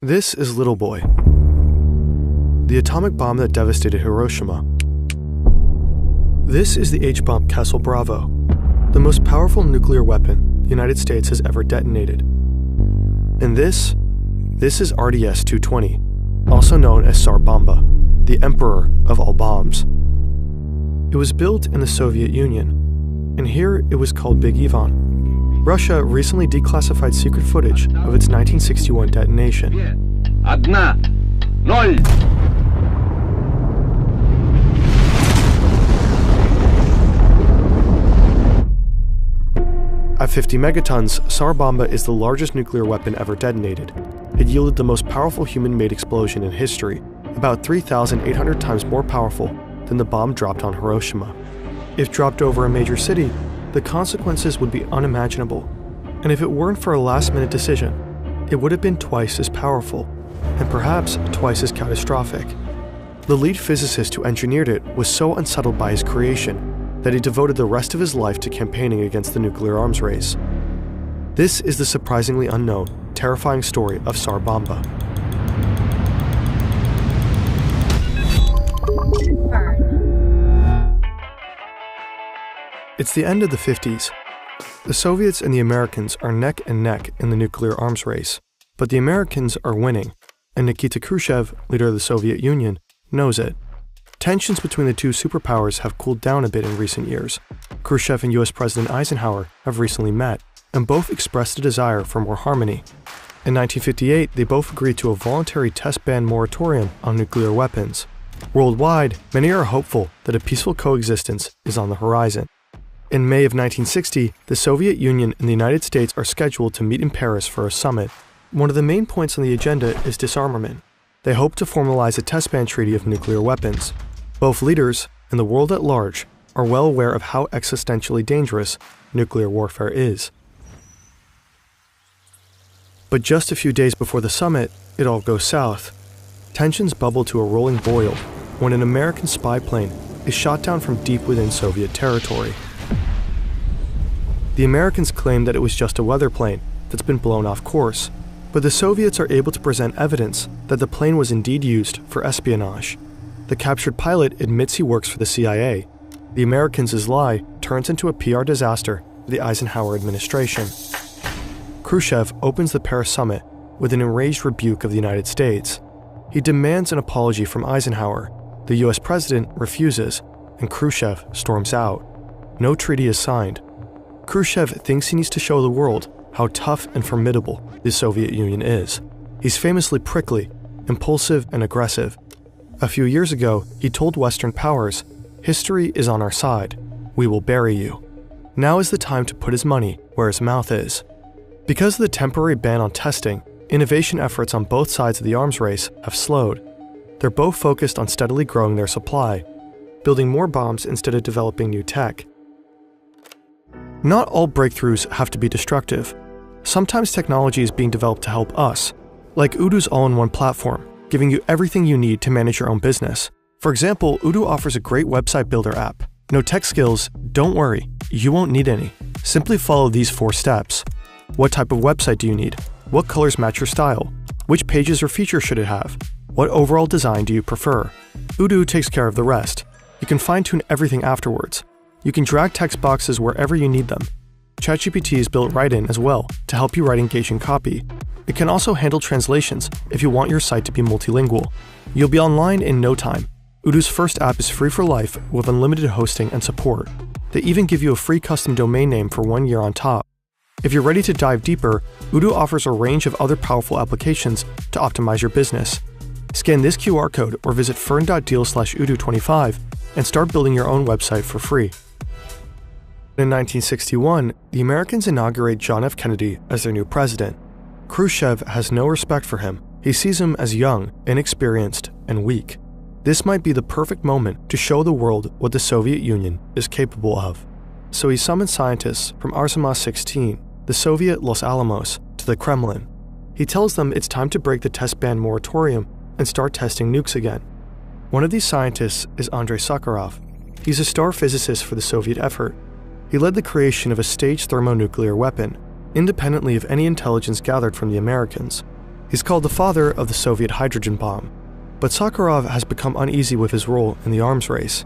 This is Little Boy, the atomic bomb that devastated Hiroshima. This is the H-bomb Castle Bravo, the most powerful nuclear weapon the United States has ever detonated. And this is RDS-220, also known as Tsar Bomba, the emperor of all bombs. It was built in the Soviet Union, and here it was called Big Ivan. Russia recently declassified secret footage of its 1961 detonation. At 50 megatons, Tsar Bomba is the largest nuclear weapon ever detonated. It yielded the most powerful human-made explosion in history, about 3,800 times more powerful than the bomb dropped on Hiroshima. If dropped over a major city, the consequences would be unimaginable. And if it weren't for a last-minute decision, it would have been twice as powerful, and perhaps twice as catastrophic. The lead physicist who engineered it was so unsettled by his creation that he devoted the rest of his life to campaigning against the nuclear arms race. This is the surprisingly unknown, terrifying story of Tsar Bomba. It's the end of the 50s. The Soviets and the Americans are neck and neck in the nuclear arms race, but the Americans are winning, and Nikita Khrushchev, leader of the Soviet Union, knows it. Tensions between the two superpowers have cooled down a bit in recent years. Khrushchev and US President Eisenhower have recently met, and both expressed a desire for more harmony. In 1958, they both agreed to a voluntary test ban moratorium on nuclear weapons. Worldwide, many are hopeful that a peaceful coexistence is on the horizon. In May of 1960, the Soviet Union and the United States are scheduled to meet in Paris for a summit. One of the main points on the agenda is disarmament. They hope to formalize a test ban treaty of nuclear weapons. Both leaders, and the world at large, are well aware of how existentially dangerous nuclear warfare is. But just a few days before the summit, it all goes south. Tensions bubble to a rolling boil when an American spy plane is shot down from deep within Soviet territory. The Americans claim that it was just a weather plane that's been blown off course, but the Soviets are able to present evidence that the plane was indeed used for espionage. The captured pilot admits he works for the CIA. The Americans' lie turns into a PR disaster for the Eisenhower administration. Khrushchev opens the Paris summit with an enraged rebuke of the United States. He demands an apology from Eisenhower. The US president refuses, and Khrushchev storms out. No treaty is signed. Khrushchev thinks he needs to show the world how tough and formidable the Soviet Union is. He's famously prickly, impulsive, and aggressive. A few years ago, he told Western powers, "History is on our side. We will bury you." Now is the time to put his money where his mouth is. Because of the temporary ban on testing, innovation efforts on both sides of the arms race have slowed. They're both focused on steadily growing their supply, building more bombs instead of developing new tech. Not all breakthroughs have to be destructive. Sometimes technology is being developed to help us, like Odoo's all-in-one platform, giving you everything you need to manage your own business. For example, Odoo offers a great website builder app. No tech skills? Don't worry, you won't need any. Simply follow these 4 steps. What type of website do you need? What colors match your style? Which pages or features should it have? What overall design do you prefer? Odoo takes care of the rest. You can fine-tune everything afterwards. You can drag text boxes wherever you need them. ChatGPT is built right in as well to help you write engaging copy. It can also handle translations if you want your site to be multilingual. You'll be online in no time. Odoo's first app is free for life with unlimited hosting and support. They even give you a free custom domain name for 1 year on top. If you're ready to dive deeper, Odoo offers a range of other powerful applications to optimize your business. Scan this QR code or visit fern.deal/Odoo25 and start building your own website for free. In 1961, the Americans inaugurate John F. Kennedy as their new president. Khrushchev has no respect for him. He sees him as young, inexperienced, and weak. This might be the perfect moment to show the world what the Soviet Union is capable of. So he summons scientists from Artemis-16, the Soviet Los Alamos, to the Kremlin. He tells them it's time to break the test ban moratorium and start testing nukes again. One of these scientists is Andrei Sakharov. He's a star physicist for the Soviet effort. He led the creation of a staged thermonuclear weapon, independently of any intelligence gathered from the Americans. He's called the father of the Soviet hydrogen bomb, but Sakharov has become uneasy with his role in the arms race.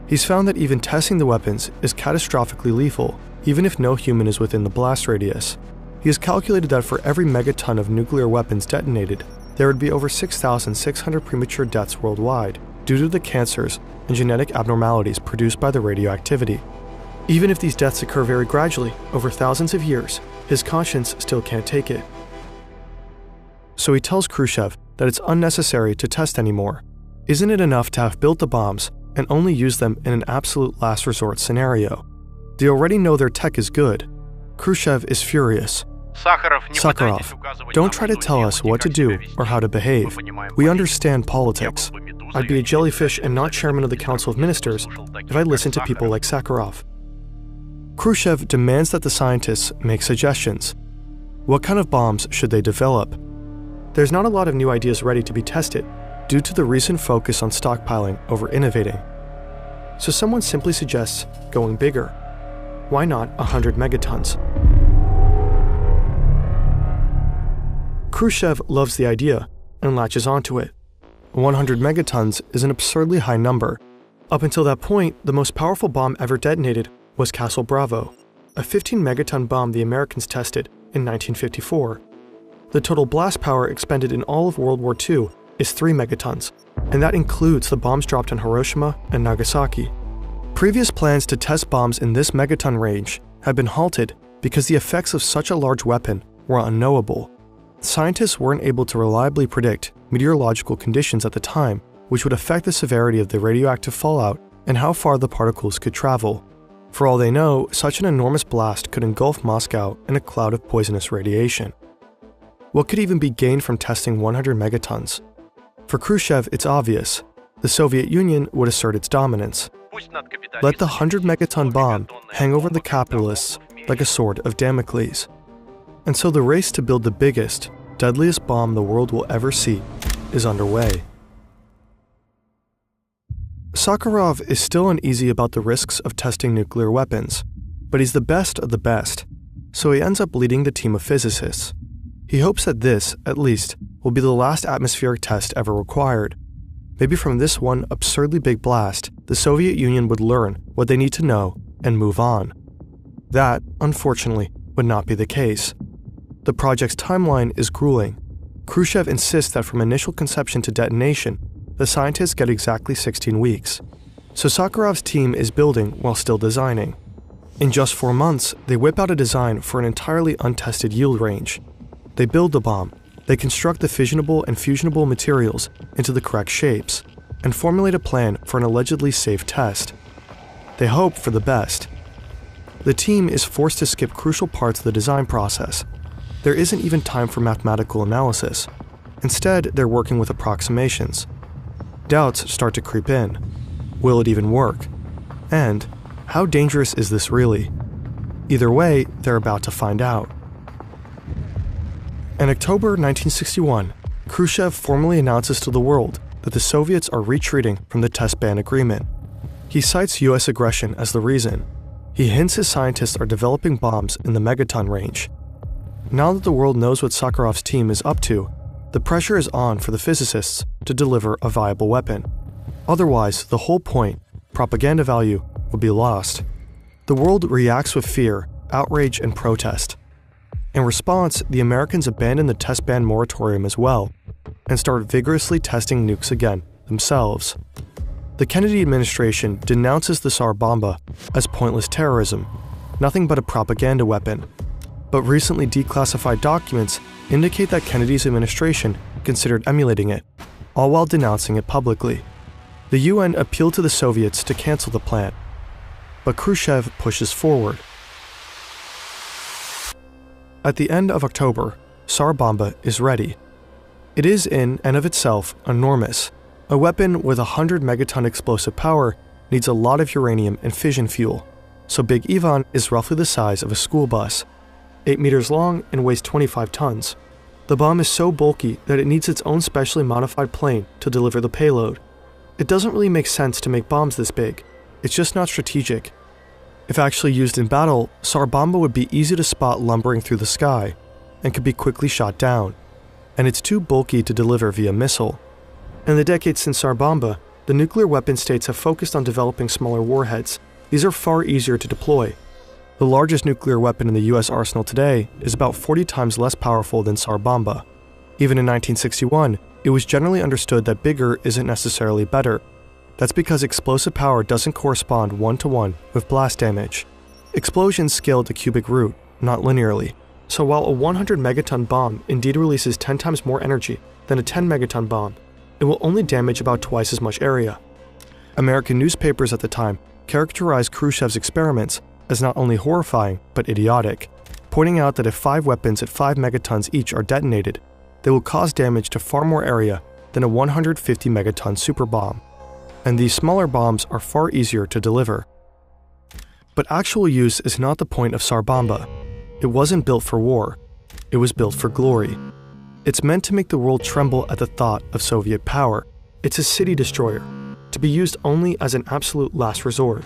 He's found that even testing the weapons is catastrophically lethal, even if no human is within the blast radius. He has calculated that for every megaton of nuclear weapons detonated, there would be over 6,600 premature deaths worldwide due to the cancers and genetic abnormalities produced by the radioactivity. Even if these deaths occur very gradually, over thousands of years, his conscience still can't take it. So he tells Khrushchev that it's unnecessary to test anymore. Isn't it enough to have built the bombs and only use them in an absolute last resort scenario? They already know their tech is good. Khrushchev is furious. Sakharov, don't try to tell us what to do or how to behave. We understand politics. I'd be a jellyfish and not chairman of the Council of Ministers if I listened to people like Sakharov. Khrushchev demands that the scientists make suggestions. What kind of bombs should they develop? There's not a lot of new ideas ready to be tested due to the recent focus on stockpiling over innovating. So someone simply suggests going bigger. Why not 100 megatons? Khrushchev loves the idea and latches onto it. 100 megatons is an absurdly high number. Up until that point, the most powerful bomb ever detonated was Castle Bravo, a 15 megaton bomb the Americans tested in 1954. The total blast power expended in all of World War II is 3 megatons, and that includes the bombs dropped on Hiroshima and Nagasaki. Previous plans to test bombs in this megaton range had been halted because the effects of such a large weapon were unknowable. Scientists weren't able to reliably predict meteorological conditions at the time, which would affect the severity of the radioactive fallout and how far the particles could travel. For all they know, such an enormous blast could engulf Moscow in a cloud of poisonous radiation. What could even be gained from testing 100 megatons? For Khrushchev, it's obvious. The Soviet Union would assert its dominance. Let the 100 megaton bomb hang over the capitalists like a sword of Damocles. And so the race to build the biggest, deadliest bomb the world will ever see is underway. Sakharov is still uneasy about the risks of testing nuclear weapons, but he's the best of the best, so he ends up leading the team of physicists. He hopes that this, at least, will be the last atmospheric test ever required. Maybe from this one absurdly big blast, the Soviet Union would learn what they need to know and move on. That, unfortunately, would not be the case. The project's timeline is grueling. Khrushchev insists that from initial conception to detonation, the scientists get exactly 16 weeks. So Sakharov's team is building while still designing. In just 4 months, they whip out a design for an entirely untested yield range. They build the bomb, they construct the fissionable and fusionable materials into the correct shapes, and formulate a plan for an allegedly safe test. They hope for the best. The team is forced to skip crucial parts of the design process. There isn't even time for mathematical analysis. Instead, they're working with approximations. Doubts start to creep in. Will it even work? And how dangerous is this really? Either way, they're about to find out. In October 1961, Khrushchev formally announces to the world that the Soviets are retreating from the test ban agreement. He cites US aggression as the reason. He hints his scientists are developing bombs in the megaton range. Now that the world knows what Sakharov's team is up to, the pressure is on for the physicists to deliver a viable weapon. Otherwise, the whole point, propaganda value, would be lost. The world reacts with fear, outrage, and protest. In response, the Americans abandon the test ban moratorium as well, and start vigorously testing nukes again, themselves. The Kennedy administration denounces the Tsar Bomba as pointless terrorism, nothing but a propaganda weapon. But recently declassified documents indicate that Kennedy's administration considered emulating it, all while denouncing it publicly. The UN appealed to the Soviets to cancel the plan, but Khrushchev pushes forward. At the end of October, Tsar Bomba is ready. It is in and of itself enormous. A weapon with 100 megaton explosive power needs a lot of uranium and fission fuel, so Big Ivan is roughly the size of a school bus, 8 meters long and weighs 25 tons. The bomb is so bulky that it needs its own specially modified plane to deliver the payload. It doesn't really make sense to make bombs this big. It's just not strategic. If actually used in battle, Tsar Bomba would be easy to spot lumbering through the sky and could be quickly shot down. and it's too bulky to deliver via missile. In the decades since Tsar Bomba, the nuclear weapon states have focused on developing smaller warheads. These are far easier to deploy. The largest nuclear weapon in the US arsenal today is about 40 times less powerful than Tsar Bomba. Even in 1961, it was generally understood that bigger isn't necessarily better. That's because explosive power doesn't correspond one-to-one with blast damage. Explosions scale at the cubic root, not linearly. So while a 100 megaton bomb indeed releases 10 times more energy than a 10 megaton bomb, it will only damage about twice as much area. American newspapers at the time characterized Khrushchev's experiments as not only horrifying but idiotic, pointing out that if 5 weapons at 5 megatons each are detonated, they will cause damage to far more area than a 150 megaton super bomb. And these smaller bombs are far easier to deliver. But actual use is not the point of Tsar Bomba. It wasn't built for war. It was built for glory. It's meant to make the world tremble at the thought of Soviet power. It's a city destroyer, to be used only as an absolute last resort.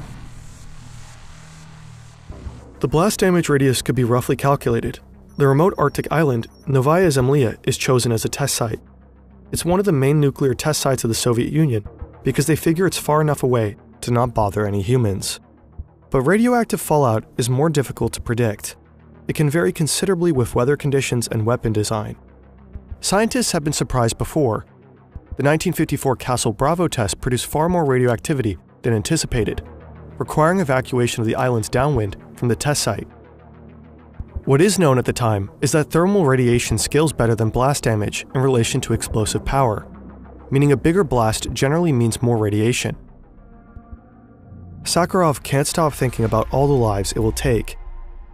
The blast damage radius could be roughly calculated. The remote Arctic island, Novaya Zemlya, is chosen as a test site. It's one of the main nuclear test sites of the Soviet Union because they figure it's far enough away to not bother any humans. But radioactive fallout is more difficult to predict. It can vary considerably with weather conditions and weapon design. Scientists have been surprised before. The 1954 Castle Bravo test produced far more radioactivity than anticipated, requiring evacuation of the islands downwind from the test site. What is known at the time is that thermal radiation scales better than blast damage in relation to explosive power, meaning a bigger blast generally means more radiation. Sakharov can't stop thinking about all the lives it will take.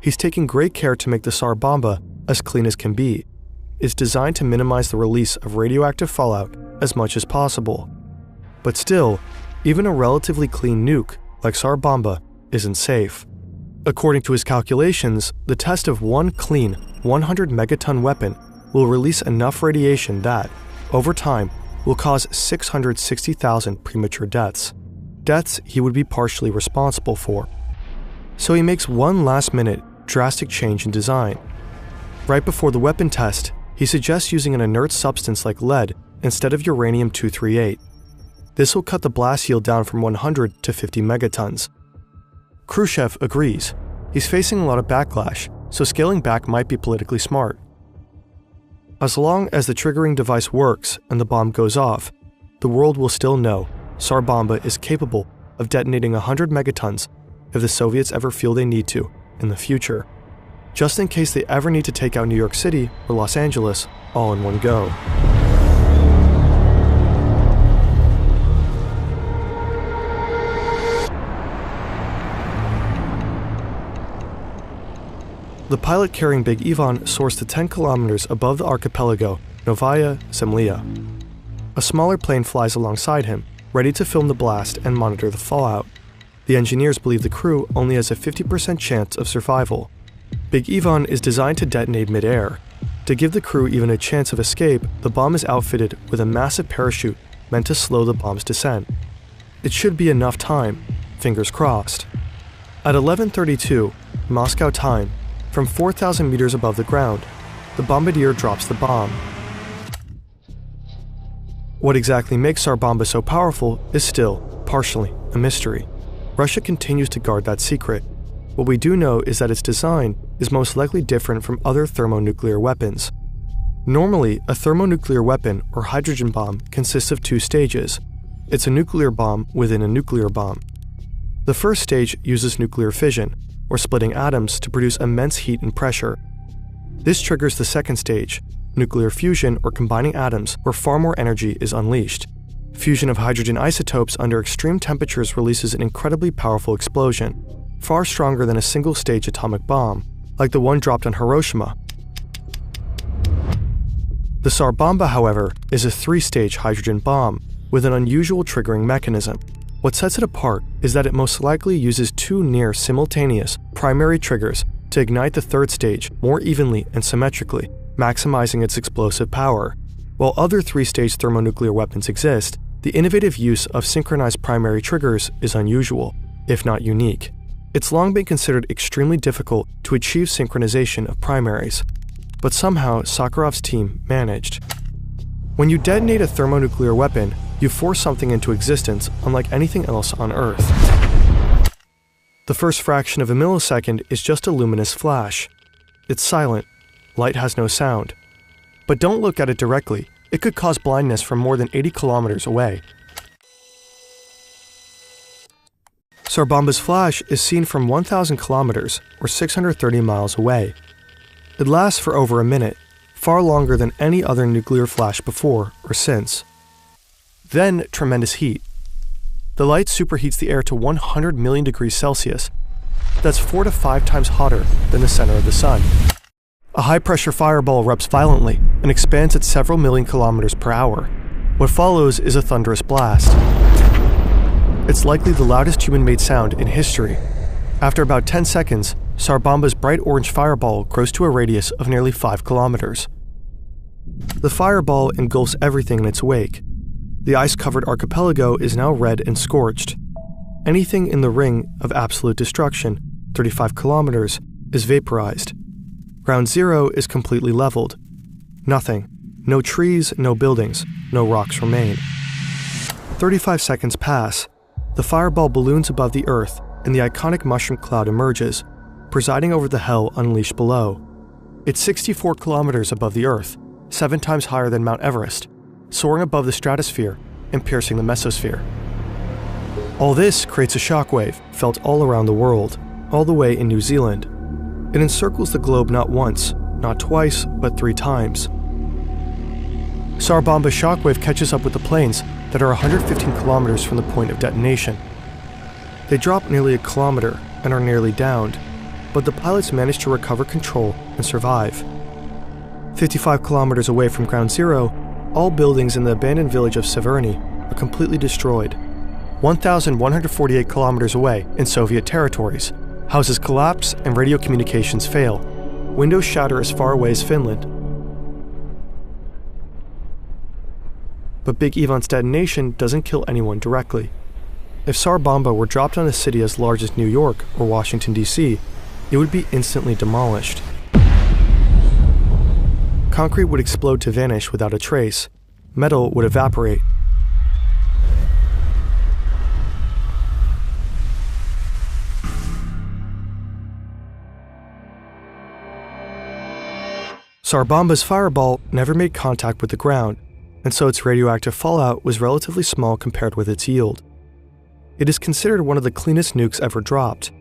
He's taking great care to make the Tsar Bomba as clean as can be. It's designed to minimize the release of radioactive fallout as much as possible. But still, even a relatively clean nuke like Tsar Bomba isn't safe. According to his calculations, the test of one clean 100 megaton weapon will release enough radiation that, over time, will cause 660,000 premature deaths. Deaths he would be partially responsible for. So he makes one last-minute, drastic change in design. Right before the weapon test, he suggests using an inert substance like lead instead of uranium-238. This will cut the blast yield down from 100 to 50 megatons. Khrushchev agrees. He's facing a lot of backlash, so scaling back might be politically smart. As long as the triggering device works and the bomb goes off, the world will still know Tsar Bomba is capable of detonating 100 megatons if the Soviets ever feel they need to in the future, just in case they ever need to take out New York City or Los Angeles all in one go. The pilot carrying Big Ivan soars to 10 kilometers above the archipelago, Novaya Zemlya. A smaller plane flies alongside him, ready to film the blast and monitor the fallout. The engineers believe the crew only has a 50% chance of survival. Big Ivan is designed to detonate mid-air. To give the crew even a chance of escape, the bomb is outfitted with a massive parachute meant to slow the bomb's descent. It should be enough time, fingers crossed. At 11:32, Moscow time, from 4,000 meters above the ground, the bombardier drops the bomb. What exactly makes Tsar Bomba so powerful is still, partially, a mystery. Russia continues to guard that secret. What we do know is that its design is most likely different from other thermonuclear weapons. Normally, a thermonuclear weapon or hydrogen bomb consists of 2 stages. It's a nuclear bomb within a nuclear bomb. The first stage uses nuclear fission, or splitting atoms to produce immense heat and pressure. This triggers the second stage, nuclear fusion or combining atoms where far more energy is unleashed. Fusion of hydrogen isotopes under extreme temperatures releases an incredibly powerful explosion, far stronger than a single-stage atomic bomb, like the one dropped on Hiroshima. The Tsar Bomba, however, is a 3-stage hydrogen bomb with an unusual triggering mechanism. What sets it apart is that it most likely uses 2 near-simultaneous primary triggers to ignite the 3rd stage more evenly and symmetrically, maximizing its explosive power. While other 3-stage thermonuclear weapons exist, the innovative use of synchronized primary triggers is unusual, if not unique. It's long been considered extremely difficult to achieve synchronization of primaries. but somehow Sakharov's team managed. When you detonate a thermonuclear weapon, you force something into existence unlike anything else on Earth. The first fraction of a millisecond is just a luminous flash. It's silent. Light has no sound. But don't look at it directly. It could cause blindness from more than 80 kilometers away. Tsar Bomba's flash is seen from 1,000 kilometers, or 630 miles away. It lasts for over a minute, far longer than any other nuclear flash before or since. Then, tremendous heat. The light superheats the air to 100 million degrees Celsius. That's 4 to 5 times hotter than the center of the sun. A high-pressure fireball erupts violently and expands at several million kilometers per hour. What follows is a thunderous blast. It's likely the loudest human-made sound in history. After about 10 seconds, Tsar Bomba's bright orange fireball grows to a radius of nearly 5 kilometers. The fireball engulfs everything in its wake. The ice-covered archipelago is now red and scorched. Anything in the ring of absolute destruction, 35 kilometers, is vaporized. Ground Zero is completely leveled. Nothing. No trees, no buildings, no rocks remain. 35 seconds pass. The fireball balloons above the Earth, and the iconic mushroom cloud emerges, presiding over the hell unleashed below. It's 64 kilometers above the Earth, 7 times higher than Mount Everest, soaring above the stratosphere and piercing the mesosphere. All this creates a shockwave felt all around the world, all the way in New Zealand. It encircles the globe not once, not twice, but 3 times. Tsar Bomba's shockwave catches up with the planes that are 115 kilometers from the point of detonation. They drop nearly a kilometer and are nearly downed, but the pilots manage to recover control and survive. 55 kilometers away from Ground Zero, all buildings in the abandoned village of Severny are completely destroyed. 1,148 kilometers away in Soviet territories, houses collapse and radio communications fail. Windows shatter as far away as Finland. But Big Ivan's detonation doesn't kill anyone directly. If Tsar Bomba were dropped on a city as large as New York or Washington, D.C., it would be instantly demolished. Concrete would explode to vanish without a trace. Metal would evaporate. Tsar Bomba's fireball never made contact with the ground, and so its radioactive fallout was relatively small compared with its yield. It is considered one of the cleanest nukes ever dropped.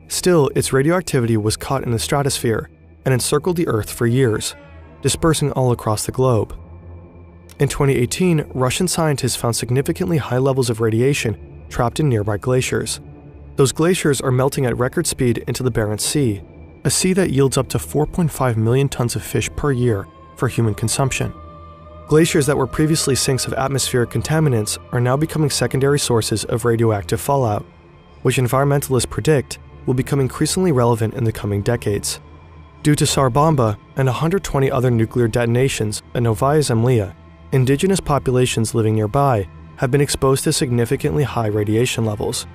Still, its radioactivity was caught in the stratosphere and encircled the Earth for years, dispersing all across the globe. In 2018, Russian scientists found significantly high levels of radiation trapped in nearby glaciers. Those glaciers are melting at record speed into the Barents Sea, a sea that yields up to 4.5 million tons of fish per year for human consumption. Glaciers that were previously sinks of atmospheric contaminants are now becoming secondary sources of radioactive fallout, which environmentalists predict will become increasingly relevant in the coming decades. Due to Tsar Bomba and 120 other nuclear detonations at Novaya Zemlya, indigenous populations living nearby have been exposed to significantly high radiation levels.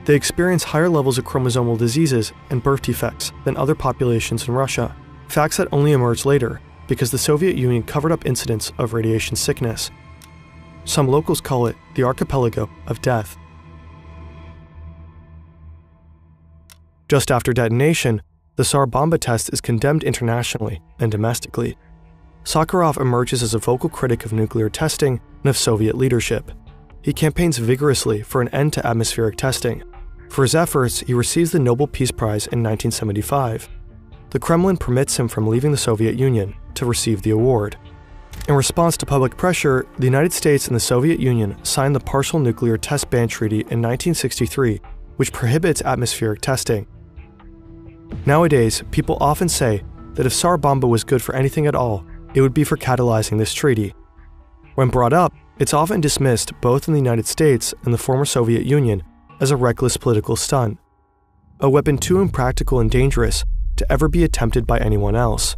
They experience higher levels of chromosomal diseases and birth defects than other populations in Russia, facts that only emerged later because the Soviet Union covered up incidents of radiation sickness. Some locals call it the archipelago of death. Just after detonation, the Tsar Bomba test is condemned internationally and domestically. Sakharov emerges as a vocal critic of nuclear testing and of Soviet leadership. He campaigns vigorously for an end to atmospheric testing. For his efforts, he receives the Nobel Peace Prize in 1975. The Kremlin permits him from leaving the Soviet Union to receive the award. In response to public pressure, the United States and the Soviet Union signed the Partial Nuclear Test Ban Treaty in 1963, which prohibits atmospheric testing. Nowadays, people often say that if Tsar Bomba was good for anything at all, it would be for catalyzing this treaty. When brought up, it's often dismissed both in the United States and the former Soviet Union as a reckless political stunt, a weapon too impractical and dangerous to ever be attempted by anyone else.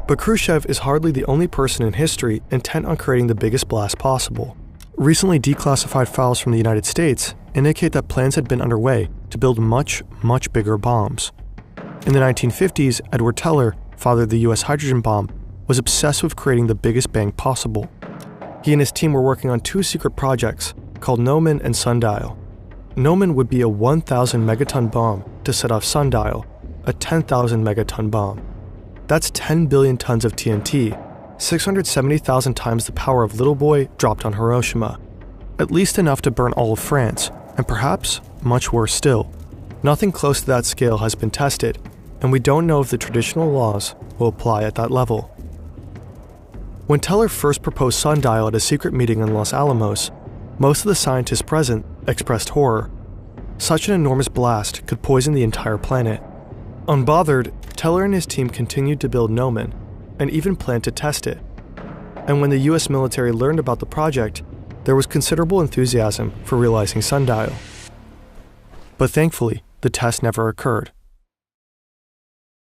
But Khrushchev is hardly the only person in history intent on creating the biggest blast possible. Recently declassified files from the United States indicate that plans had been underway to build much, much bigger bombs. In the 1950s, Edward Teller, father of the US hydrogen bomb, was obsessed with creating the biggest bang possible. He and his team were working on two secret projects called Nomen and Sundial. Nomen would be a 1,000 megaton bomb to set off Sundial, a 10,000 megaton bomb. That's 10 billion tons of TNT, 670,000 times the power of Little Boy dropped on Hiroshima. At least enough to burn all of France, and perhaps much worse still. Nothing close to that scale has been tested, and we don't know if the traditional laws will apply at that level. When Teller first proposed Sundial at a secret meeting in Los Alamos, most of the scientists present expressed horror. Such an enormous blast could poison the entire planet. Unbothered, Teller and his team continued to build Nomen, and even planned to test it. And when the US military learned about the project, there was considerable enthusiasm for realizing Sundial. But thankfully, the test never occurred.